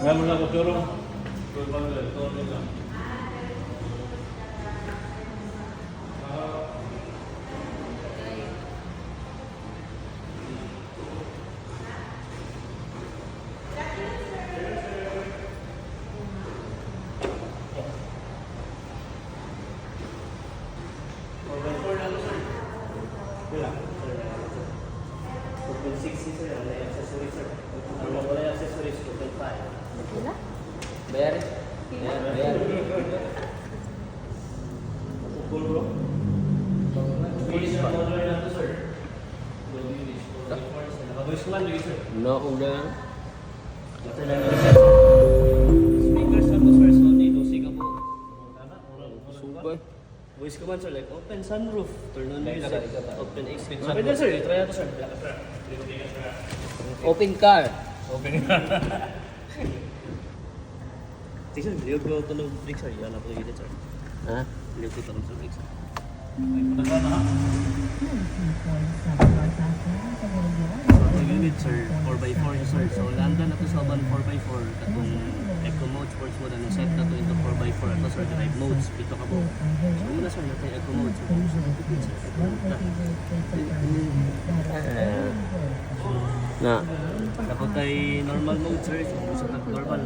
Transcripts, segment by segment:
Ngayon mo lang ko turong. Turong lang. Bayar. Bayar. Full bro. No, udah. Speakers sa sir, Sony, dosi ka po. Super. Voice command sir, like open sunroof, turn on music, open exit. Sunroof. Pwede sir, try nato sir. Open car. Sir, liog ko ito ng brake sir, yan na po yung sir. Hah? Liog ko ito ng brake sir. Unit sir, 4x4 sir. So landa na to sa van 4x4. Katong Eco mode, sports mode, ano set na to into 4x4. Ito sir, drive modes, pito ka po. So muna sir, natin Eco mode. So gusto na tipid sir. Na. Tapos tayo normal mode sir, so gusto na normal.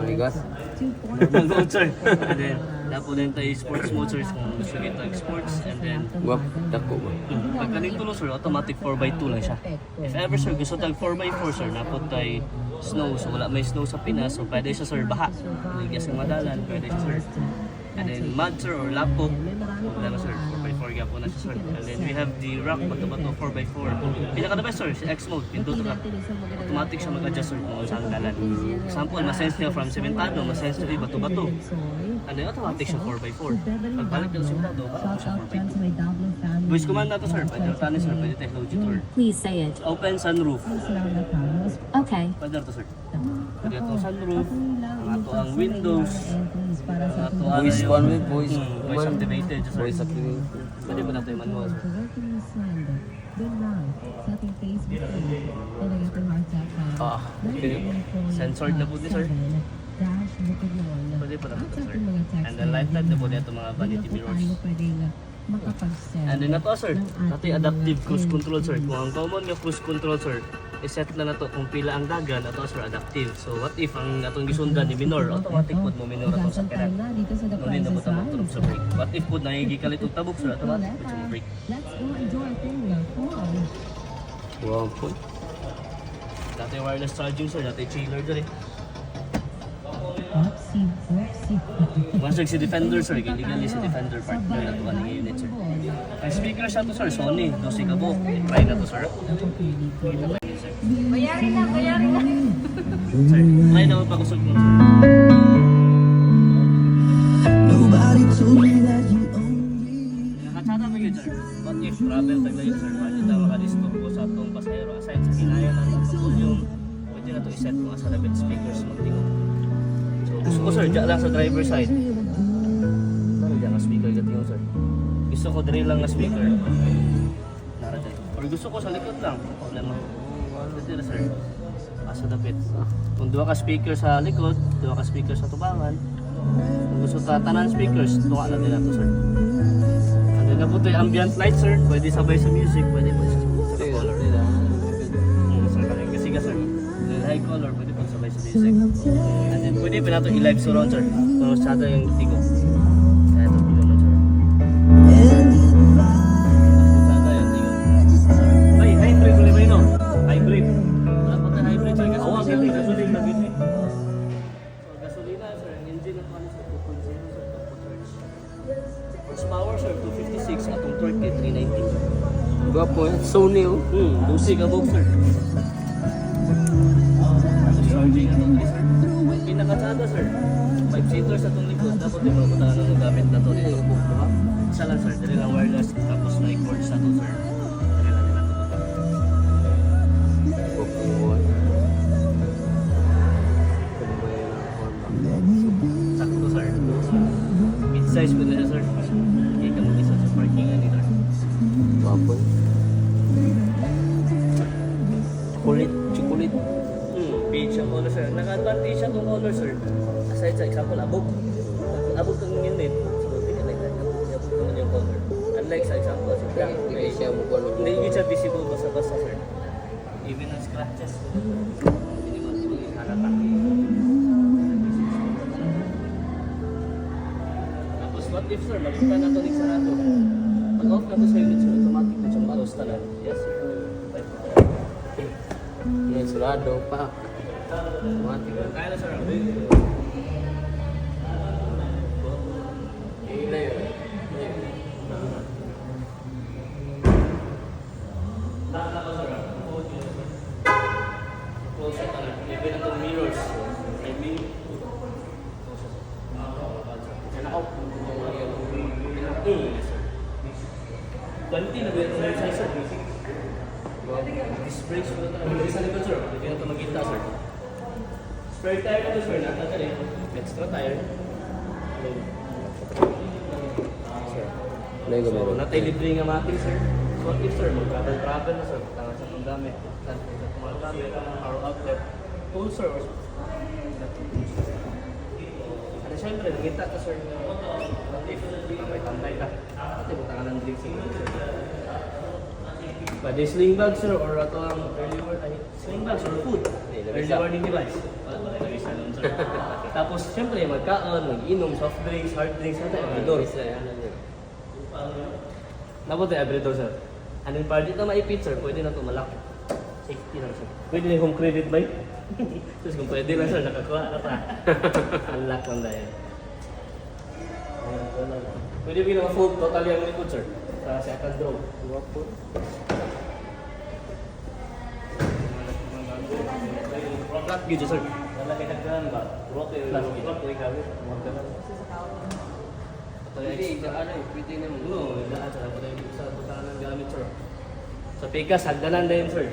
Maligas. Normal mode sir. And then, tapos din tayo sports mode sir, kung gusto kita sports. And then, Wap, dako ba? pag ganito no sir, automatic 4x2 lang siya. If ever sir, gusto tag 4x4 sir, napot tayo snow, so wala may snow sa Pinas, so pwede siya sir baha. Ligas ng madalan, pwede siya sir. And then mud sir or laptop, problema sir, 4x4 gap po na siya sir. And then we have the rock, bato-bato 4x4. Pinaka the best sir, si X mode, pinto to ka. Automatic siya mag-adjust sir kung saan dalan. Example, masense niya from sementado, masense niya bato-bato. And then automatic siya 4x4. Pagbalik ng sementado, bato siya 4x2. Voice command na to sir, pwede tayo sir, pwede technology tour. Please say it. Open sunroof. Okay. Pwede to sir. Pwede to sunroof. Ang ato ang windows. Ang ato ang Voice one way, voice. voice activated sir. Voice activated. Pwede ba natin yung manual sir? Ah, okay. Censored na po din sir. Pwede pa natin sir. And then lifetime na po dito mga vanity mirrors. And then na to sir, nato yung adaptive cruise control sir. Kung ang common nga cruise control sir, iset na na to kung pila ang dagan, ato sir adaptive. So what if ang atong gisundan ni minor, automatic pod mo minor atong sakyanan. Ngunit na mo tamang tulog sa brake. What if pod nangigikalit og tabok sir, automatic pod sa brake. Wow, po. Dati wireless charging sir, dati chiller dyan eh. Once si Defender sir, giligally si Defender partner na to kaning unit sir. Ang speaker siya to sir, Sony, 12 ka po. Try na to sir. Bayarin na. Sir, try na magpagusog mo sir. Nakachata mo yun sir. What if travel tag na yun sir, pwede na makadistop ko sa atong pasahero. Aside sa kinaya na ang volume, pwede na to iset mo sa rabbit speakers magtingog. So gusto ko sir, dyan lang sa driver side. Dyan ang speaker gatingog sir. Gusto ko drill lang na speaker. Nara dyan. Or gusto ko sa likod lang, problema. Pwede na sir. Asa dapit. Kung duwa ka speaker sa likod, duwa ka speaker sa tubangan. Kung gusto tanan speakers, tuwa lang din nato sir. And then nabuto yung ambient light sir, pwede sabay sa music, pwede pa sa color. Sir, kasi ka sir. Then high color, pwede pa sabay sa music. And then pwede pa nato i-live surround sir. So sada yung tigo. Kaya ito po naman sir. Sada yung tigo. Ay, hybrid ulit ba yun no? Hybrid. Wala pa tayo hybrid sir. Awang hindi, gasoline na bit eh. So gasolina sir, ang engine na paano sir, 2.0 sir, horsepower sir, 256, atong torque 390. Gwapo eh. Sony oh. Lucy ka box sir. Charging na ito sir. Pinakasada sir, 5-seater sa itong likod, dapat yung mga butahan ng gamit na ito dito. Diba? Isa lang sir, dali lang wireless, tapos na i-cord sa ito sir. Dali lang nila ito. Sakto sir. Mid-size ko na siya sir. Hindi ka mag-isa sa parking nila. Gwapo eh. color sir. Naka-advantage siya itong color sir. Aside sa example, abog. Abog itong unit. So, hindi ka abog naman yung color. Unlike sa example, si black. Hindi siya mukha Hindi yun siya visible basta-basta sir. Even ang scratches. Hindi mo halata. Tapos what if sir, magpunta na ito rin sa nato. Pag-off na ito sa unit sir, automatic na siyang close na lang. Yes sir. Yan, surado pa. Automatic. Kaya na sir. Hila yun. Close na lang. Even itong mirrors. I mean, Nakaw. 20 na ba yung size sir? This brakes ko na ito. Sa likod sir. Hindi na ito magkita sir. Spare tire na ito sir. Nata rin. Extra tire. Sir. Ano yung So, meron? natay libre nga mating sir. So what if sir, mag-travel na sir. Tangan sa pang gamit. Tangan sa pang gamit. Our outlet. Tool sir. Ano syempre, nangita ka sir. What if, may tambay ka. Ate, butangan ng drinks sir. Pwede sling bag sir or ato ang early warning. Sling bags or food. Early warning device. Wala tayo isa nun sir. Tapos syempre, magkaon, mag-inom, soft drinks, hard drinks, ano tayo, abridor. Napot tayo, abridor sir. Anong party na maipit sir, pwede na ito malak. Safety lang sir. Pwede na yung home credit ba? Tapos kung pwede lang sir, nakakuha na pa. Unlock lang dahil. Pwede ba yung naka-fold totally ang likod sir? Sa second row. Flat view sir. Lalaki nagdahan ba? Rock yung flat view. Rock yung gamit. Hindi, ano eh, pwede naman. No, lahat sa putahan ng gamit sir. Sa pikas, hagdanan din sir.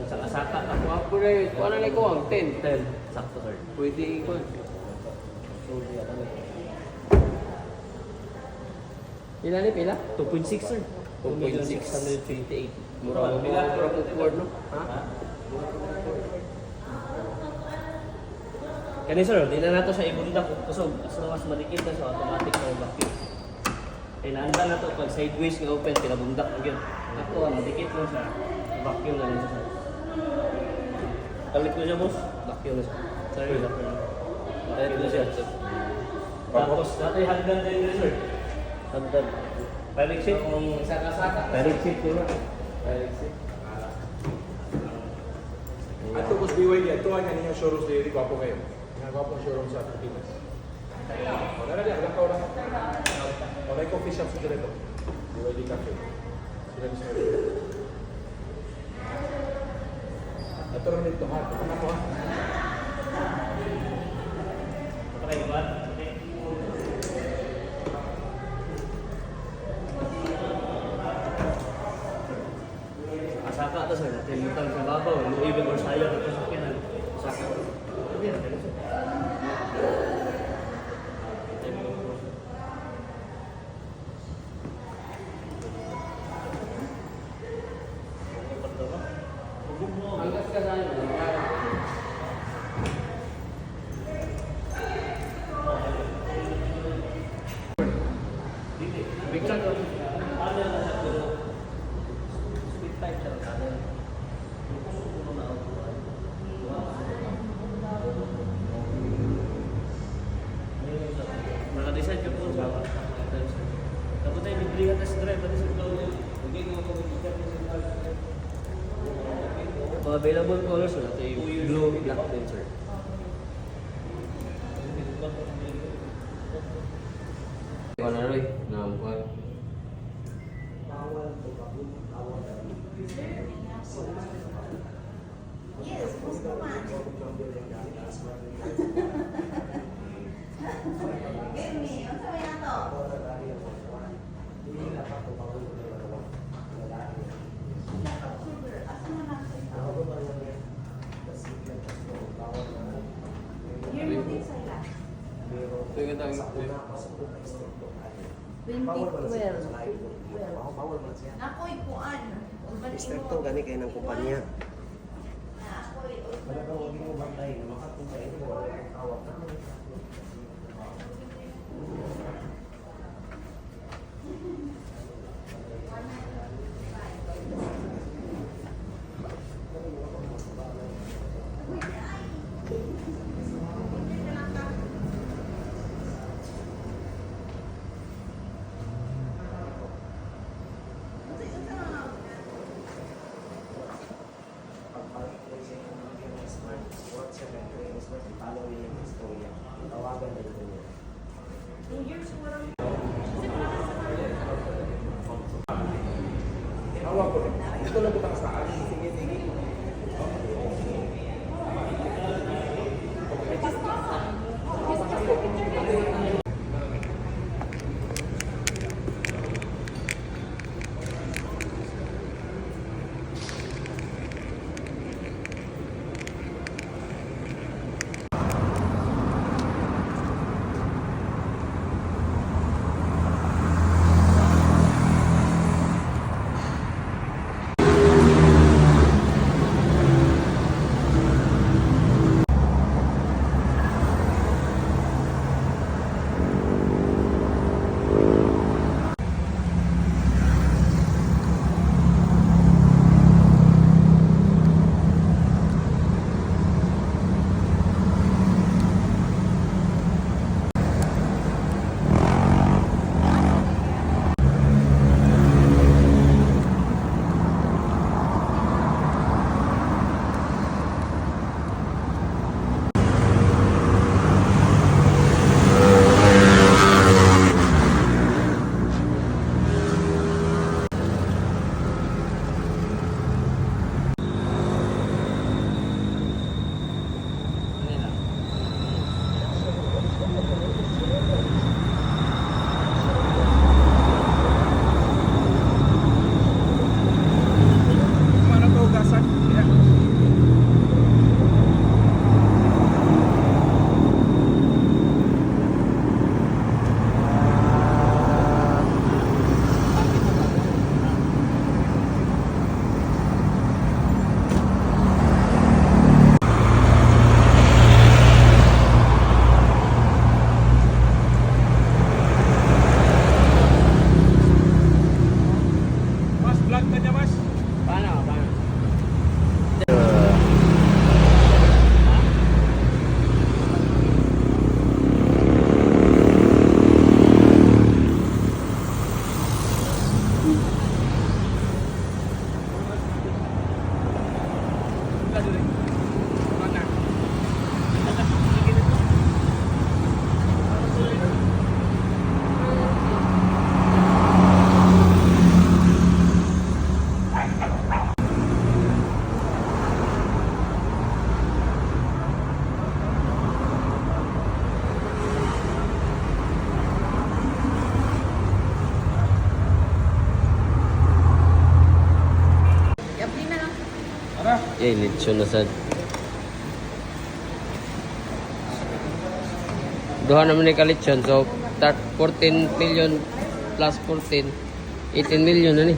Sa kasaka. Ako na yun. Ano na ko ang 10? 10. Sakto sir. Pwede ko. Pila ni pila? 2.6 sir. 2.6. 2,628. Mura mo forward no? Ha? Kani sir, di na nato siya ibundak kusog. As long as madikit na siya, automatic na yung vacuum. Kaya naanda na to, pag sideways nga open, pinabundak na yun. Ako, madikit lang siya. Vacuum na lang siya sir. Kalit ko siya boss, vacuum na siya. Sorry, vacuum na. Kalit na siya. Tapos, dati hagdan din rin sir. Hagdan. Direct shift. Saka-saka. Direct shift ko na. Ato ko sa BYD, ito ang ninyo showroom sa Iri, gwapo kayo. Nga gwapo showroom sa Pilipinas. Wala na diyan, lang ka wala. Wala yung coffee shop sa dito. BYD Cafe. Sila ni Sir. Ito rin ito, ha? Ito na po, ha? Okay, ba? Okay. Asaka to sir, natin sa babaw, even or sayang ito sa kinan. Asaka. Hindi na, ganun sir. Hanggang ka sa ano? Bigyan ko. Ano na sa tulo? Speed pipe siya. Naka-decide ka po sa tapos tayo bibigyan ka sa drive, pati sa flow. Mga available colors na ito yung blue, black, and sir. Ikaw na rin. Nakuha. Ito yung tawag. 2012. Ako'y kuan. Mister to gani kayo ng kumpanya. Ako'y Christmas, following yung istorya. Tawagan na ito niya. Hawak ko rin. Ito lang butang sa taas. Mana to gasan? Ya. Mas vlog ka niya, Mas. Paano? Paano? Ara. Lechon na sad. Duha naman ni kalitsyon. So, 14 million plus 14. 18 million na ni.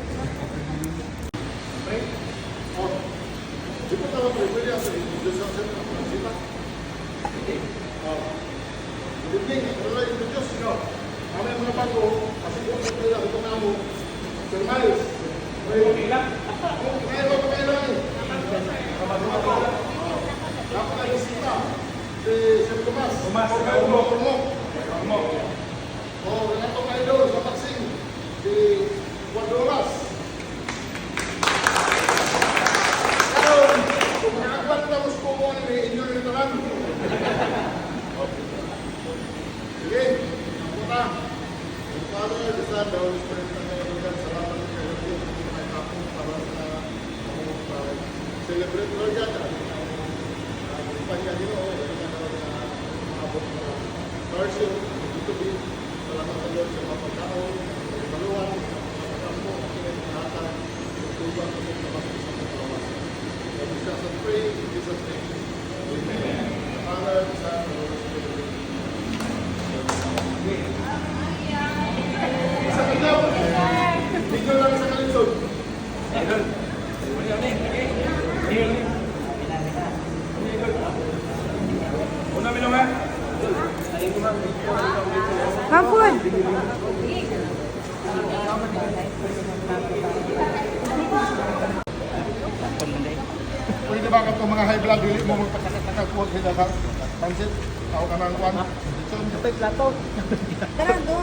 Tomas, Renato Caidor sa boxing. Si Guadoras. Karon, kung nakakuha na tapos po mo ni inyo rin talan. Sige, punta. Father, the Son, the Holy Spirit, and the Holy Ghost, salamat sa kayo din. May kapong para sa celebrate Lord God. Panya nyo, abot na Starship, dito din, salamat sa Lord sa mga pagkaon, sa maluwan, sa kampo, sa lahat, sa tuban, sa mga kapatid sa mga kawas. And we shall pray in Jesus' name. Amen. The Father, the Son, and the Holy Spirit. Sa kitaw, video lang sa kalisod. Una minum ha? Kampun. Pwede ba ka mga high blood, dili mo magpakakakakawag sila sa pansit, tao ka ng kwan. Tara, go.